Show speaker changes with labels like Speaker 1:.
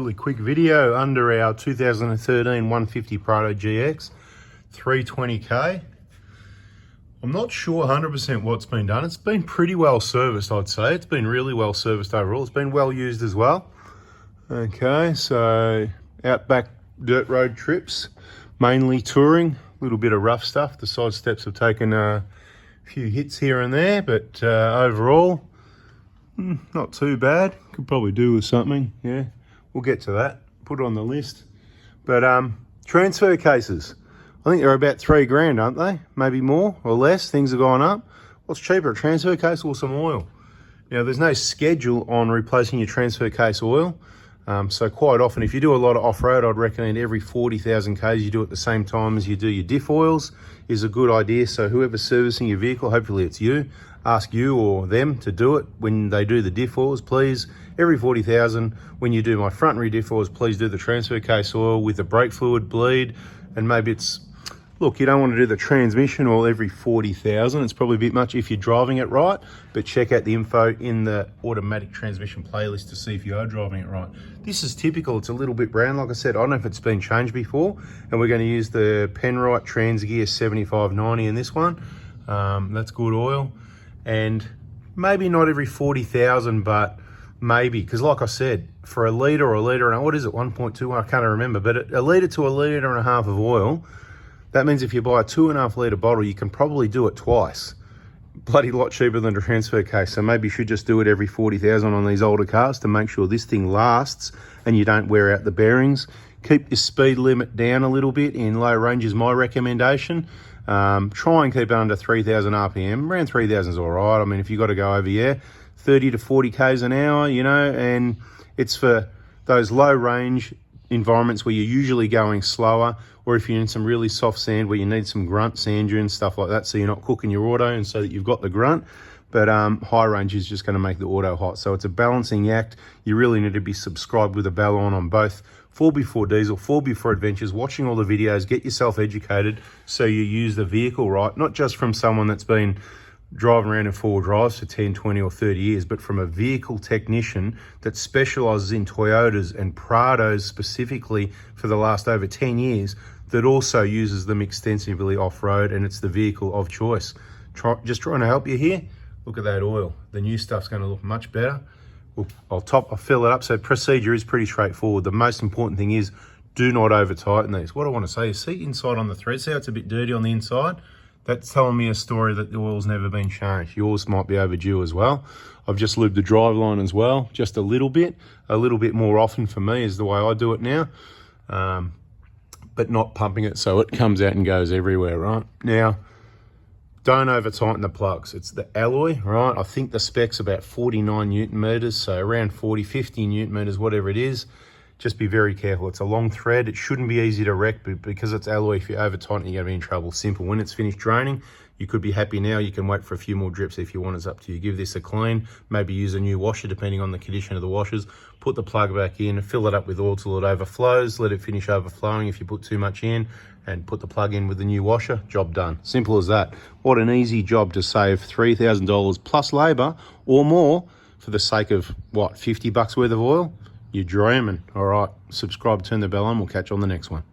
Speaker 1: Really quick video under our 2013 150 Prado GX 320k. I'm not sure 100% what's been done. It's been pretty well serviced, I'd say. It's been really well serviced overall. It's been well used as well. Okay, so outback dirt road trips, mainly touring, a little bit of rough stuff. The side steps have taken a few hits here and there, but overall, not too bad. Could probably do with something, yeah. We'll get to that, put it on the list. But transfer cases, I think they're about $3 grand, aren't they? Maybe more or less, things have gone up. What's cheaper, a transfer case or some oil? Now, there's no schedule on replacing your transfer case oil. So quite often, if you do a lot of off-road, I'd recommend every 40,000 Ks you do at the same time as you do your diff oils is a good idea. So whoever's servicing your vehicle, hopefully it's you, ask you or them to do it when they do the diff oils, please. Every 40,000, when you do my front and rear diff oils, please do the transfer case oil with the brake fluid bleed. And maybe it's, look, you don't want to do the transmission oil every 40,000. It's probably a bit much if you're driving it right, but check out the info in the automatic transmission playlist to see if you are driving it right. This is typical. It's a little bit brown. Like I said, I don't know if it's been changed before, and we're going to use the Penrite Transgear 7590 in this one. That's good oil. And maybe not every 40,000, but maybe, because like I said, for a litre or a litre and what is it, 1.2, I can't remember, but a litre to a litre and a half of oil, that means if you buy a 2.5 litre bottle, you can probably do it twice. Bloody lot cheaper than a transfer case. So maybe you should just do it every 40,000 on these older cars to make sure this thing lasts and you don't wear out the bearings. Keep your speed limit down a little bit in low range is my recommendation. Try and keep it under 3,000 RPM. Around 3,000 is all right. I mean, if you've got to go over, yeah, 30 to 40 Ks an hour, you know, and it's for those low range environments where you're usually going slower, or if you're in some really soft sand where you need some grunt sand dunes, stuff like that, so you're not cooking your auto and so that you've got the grunt. But high range is just going to make the auto hot. So it's a balancing act. You really need to be subscribed with a bell on both 4x4 diesel, 4x4 adventures, watching all the videos, get yourself educated so you use the vehicle right, not just from someone that's been driving around in four-wheel drives for 10, 20 or 30 years, but from a vehicle technician that specializes in Toyotas and Prados specifically for the last over 10 years, that also uses them extensively off-road, and it's the vehicle of choice. Just trying to help you here. Look at that oil. The new stuff's going to look much better. I'll fill it up. So procedure is pretty straightforward. The most important thing is do not over tighten these. What I want to say is see inside on the thread. See how it's a bit dirty on the inside? That's telling me a story that the oil's never been changed. Yours might be overdue as well. I've just lubed the driveline as well, just a little bit more often for me is the way I do it now. But not pumping it so it comes out and goes everywhere, right? Now, don't over tighten the plugs. It's the alloy, right? I think the spec's about 49 Newton meters, so around 40, 50 Newton meters, whatever it is. Just be very careful. It's a long thread. It shouldn't be easy to wreck, but because it's alloy, if you over tighten it, you're gonna be in trouble. Simple. When it's finished draining, you could be happy now. You can wait for a few more drips if you want. It's up to you. Give this a clean. Maybe use a new washer depending on the condition of the washers. Put the plug back in, fill it up with oil till it overflows. Let it finish overflowing if you put too much in, and put the plug in with the new washer. Job done. Simple as that. What an easy job to save $3,000 plus labor or more for the sake of what, 50 bucks worth of oil? You're dreaming. All right, subscribe, turn the bell on. We'll catch you on the next one.